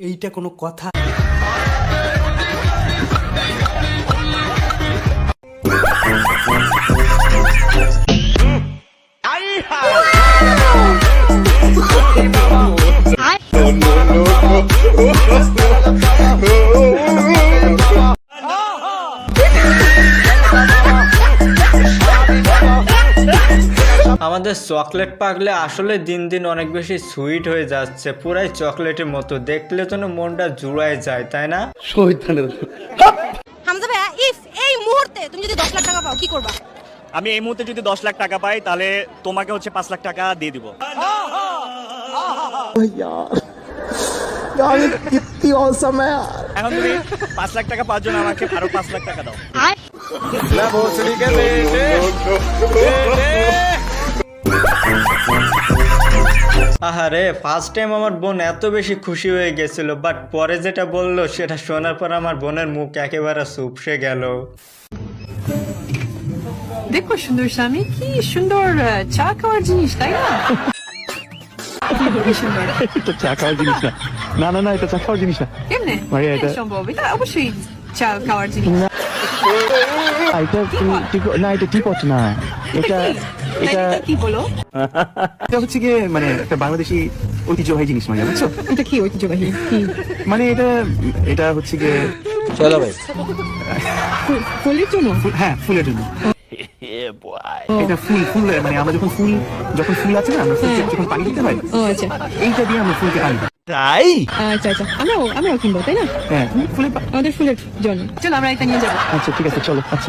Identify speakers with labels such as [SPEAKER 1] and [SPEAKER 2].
[SPEAKER 1] এইটা কোনো কথা?
[SPEAKER 2] আমাদের চকলেট পাগলে আসলে দিন দিন অনেক বেশি সুইট হয়ে যাচ্ছে, পুরাই চকলেটের মতো, দেখলে যেন মনটা জুড়ায় যায়, তাই না?
[SPEAKER 3] হামজা ভাইয়া, ইফ এই মুহূর্তে তুমি যদি 10 লাখ টাকা পাও কি করবা?
[SPEAKER 4] আমি এই মুহূর্তে যদি 10 লাখ টাকা পাই তাহলে তোমাকে হচ্ছে 5 লাখ টাকা দিয়ে দিব। এখন তুমি 5 লাখ টাকা পাওয়ার জন্য আমাকে আরো 5 লাখ টাকা দাও।
[SPEAKER 2] আহারে, ফার্স্ট টাইম আমার বোন এত বেশি খুশি হয়ে গেছিল, বাট পরে যেটা বললো সেটা শোনার পর আমার বোনের মুখ একেবারে চুপসে গেল।
[SPEAKER 5] দেখো সুন্দর স্বামী, কি সুন্দর চা খাওয়ার জিনিস, তাই না?
[SPEAKER 6] এটা চা খাওয়ার জিনিস না, না না না, এটা চা খাওয়ার জিনিস না।
[SPEAKER 5] কেমনে সম্ভব? এটা অবশ্যই চা খাওয়ার জিনিস।
[SPEAKER 6] এটা না, এটা ঠিক হচ্ছে না। এটা এটা
[SPEAKER 5] কি বলো?
[SPEAKER 6] এটা হচ্ছে গিয়ে মানে একটা বাংলাদেশি ঐতিহ্যবাহী জিনিস, মানে বুঝছো?
[SPEAKER 5] এটা কি ঐতিহ্যবাহী? কি
[SPEAKER 6] মানে এটা হচ্ছে গিয়ে
[SPEAKER 2] চলো ভাই,
[SPEAKER 5] ফুলের জন্য?
[SPEAKER 6] হ্যাঁ, ফুলের জন্য। এটা ফুল মানে আমরা যখন ফুল আছে না, আমরা ফুলকে যখন পানি দিতে হয়,
[SPEAKER 5] ও আচ্ছা,
[SPEAKER 6] এইটা দিয়ে আমরা ফুলকে পানি দিই।
[SPEAKER 5] আচ্ছা আচ্ছা, আমরাও কিনবো, তাই না?
[SPEAKER 6] হ্যাঁ,
[SPEAKER 5] আমাদের ফুলের জন্য। চলো আমরা এটা নিয়ে যাবো।
[SPEAKER 6] আচ্ছা ঠিক আছে, চলো। আচ্ছা।